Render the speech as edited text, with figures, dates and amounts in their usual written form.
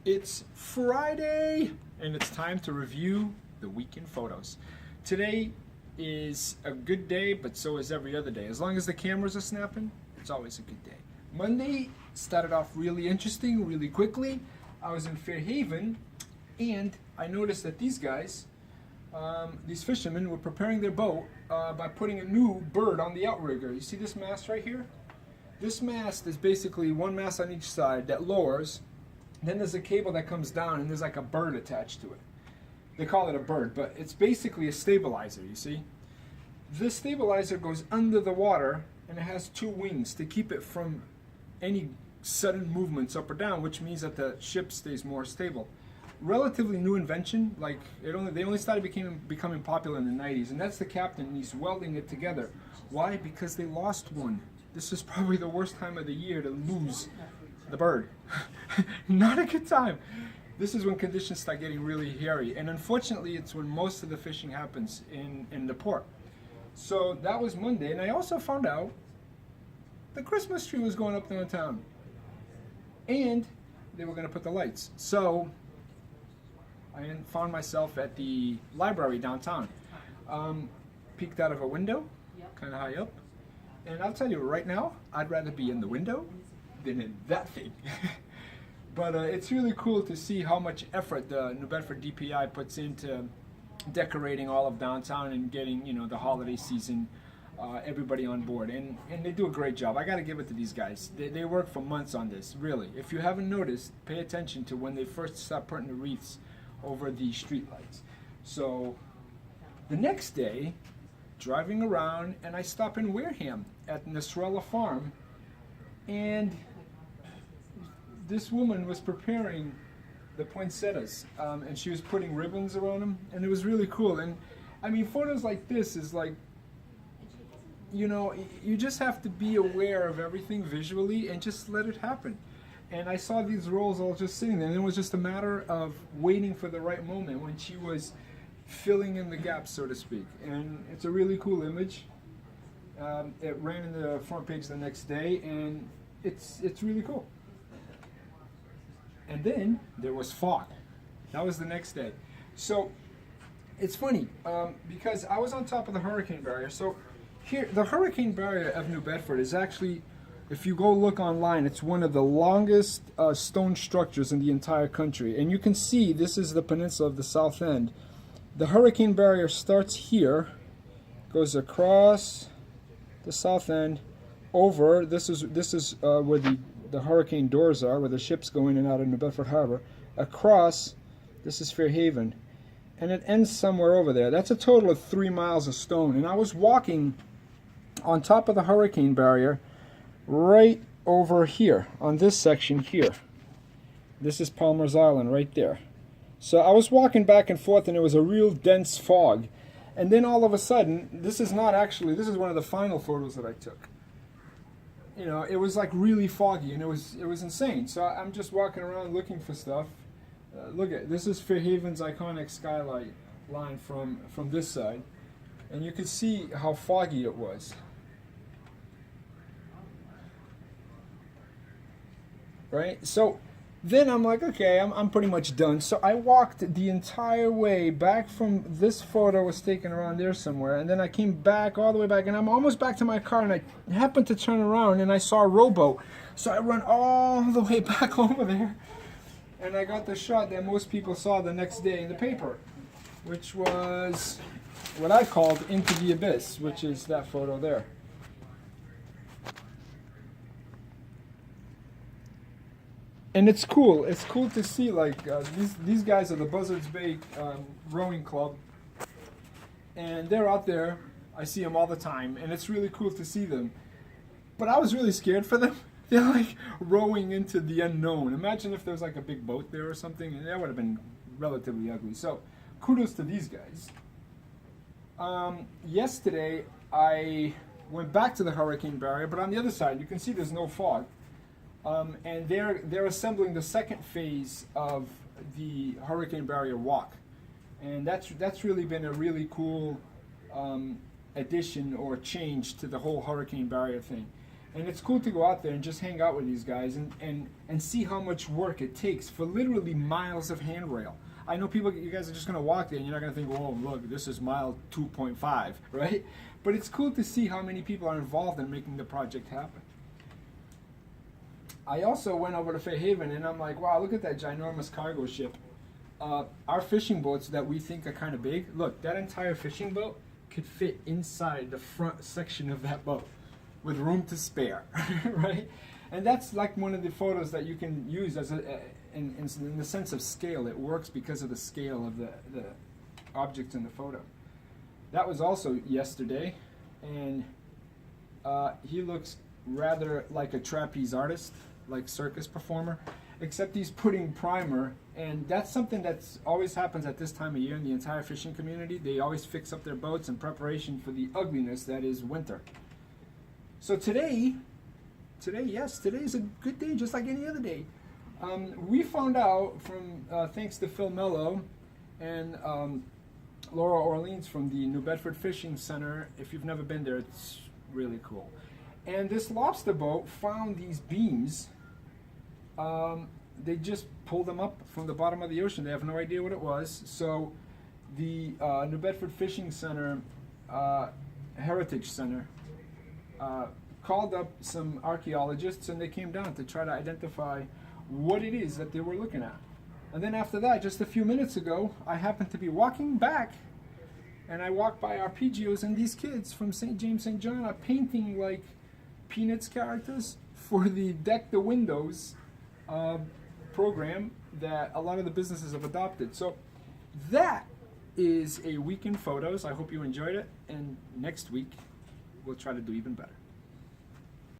It's Friday, and it's time to review the weekend photos. Today is a good day, but so is every other day. As long as the cameras are snapping, it's always a good day. Monday started off really interesting, really quickly. I was in Fairhaven, and I noticed that these guys, these fishermen, were preparing their boat by putting a new bird on the outrigger. You see this mast right here? This mast is basically one mast on each side that lowers. Then there's a cable that comes down, and there's like a bird attached to it. They call it a bird, but it's basically a stabilizer, you see? This stabilizer goes under the water, and it has two wings to keep it from any sudden movements up or down, which means that the ship stays more stable. Relatively new invention, like they only started becoming popular in the 90s, and that's the captain, and he's welding it together. Why? Because they lost one. This is probably the worst time of the year to lose the bird. Not a good time. This is when conditions start getting really hairy, and unfortunately it's when most of the fishing happens in the port. So that was Monday, and I also found out the Christmas tree was going up downtown, and they were going to put the lights. So I found myself at the library downtown, peeked out of a window, kind of high up, and I'll tell you right now, I'd rather be in the window than in that thing. But it's really cool to see how much effort the New Bedford DPI puts into decorating all of downtown and getting, you know, the holiday season, everybody on board, and they do a great job. I got to give it to these guys. They work for months on this, really. If you haven't noticed, pay attention to when they first start putting the wreaths over the street lights. So the next day, driving around, and I stop in Wareham at Nasrallah Farm, and this woman was preparing the poinsettias, and she was putting ribbons around them, and it was really cool. And I mean, photos like this is like, you know, you just have to be aware of everything visually and just let it happen. And I saw these rolls all just sitting there, and it was just a matter of waiting for the right moment when she was filling in the gaps, so to speak. And it's a really cool image. It ran in the front page the next day, and it's really cool. And then there was fog. That was the next day. So it's funny because I was on top of the hurricane barrier. So here, the hurricane barrier of New Bedford is actually, if you go look online, it's one of the longest stone structures in the entire country. And you can see this is the peninsula of the South End. The hurricane barrier starts here, goes across the South End, over. This is where the hurricane doors are, where the ships go in and out of New Bedford Harbor. Across, this is Fairhaven, and it ends somewhere over there. That's a total of 3 miles of stone. And I was walking on top of the hurricane barrier right over here, on this section here. This is Palmer's Island right there. So I was walking back and forth, and it was a real dense fog. And then all of a sudden, this is one of the final photos that I took. You know, it was like really foggy, and it was insane. So I'm just walking around looking for stuff. Look at this is Fairhaven's iconic skylight line from this side, and you can see how foggy it was. Right? So then I'm like, okay, I'm pretty much done. So I walked the entire way back from this photo was taken around there somewhere, and then I came back all the way back, and I'm almost back to my car, and I happened to turn around, and I saw a rowboat. So I run all the way back over there, and I got the shot that most people saw the next day in the paper, which was what I called Into the Abyss, which is that photo there. And it's cool. It's cool to see, like, these guys are the Buzzards Bay Rowing Club, and they're out there. I see them all the time, and it's really cool to see them. But I was really scared for them. They're like rowing into the unknown. Imagine if there was like a big boat there or something, and that would have been relatively ugly. So kudos to these guys. Yesterday, I went back to the hurricane barrier, but on the other side, you can see there's no fog. And they're assembling the second phase of the hurricane barrier walk, and that's really been a really cool addition or change to the whole hurricane barrier thing. And it's cool to go out there and just hang out with these guys and see how much work it takes for literally miles of handrail. I know people, you guys are just going to walk there and you're not going to think, whoa, look, this is mile 2.5, right? But it's cool to see how many people are involved in making the project happen. I also went over to Fairhaven and I'm like, wow, look at that ginormous cargo ship. Our fishing boats that we think are kind of big, look, that entire fishing boat could fit inside the front section of that boat with room to spare, right? And that's like one of the photos that you can use as in the sense of scale. It works because of the scale of the objects in the photo. That was also yesterday, and he looks rather like a trapeze artist, like circus performer, except he's putting primer, and that's something that's always happens at this time of year in the entire fishing community. They always fix up their boats in preparation for the ugliness that is winter. So today is a good day, just like any other day. We found out from, thanks to Phil Mello and Laura Orleans from the New Bedford Fishing Center. If you've never been there, it's really cool. And this lobster boat found these beams. They just pulled them up from the bottom of the ocean. They have no idea what it was. So the New Bedford Fishing Center, Heritage Center, called up some archaeologists, and they came down to try to identify what it is that they were looking at. And then after that, just a few minutes ago, I happened to be walking back, and I walked by RPGOs, and these kids from St. James St. John are painting like Peanuts characters for the Deck the Windows program that a lot of the businesses have adopted. So that is a week in photos. I hope you enjoyed it, and next week we'll try to do even better.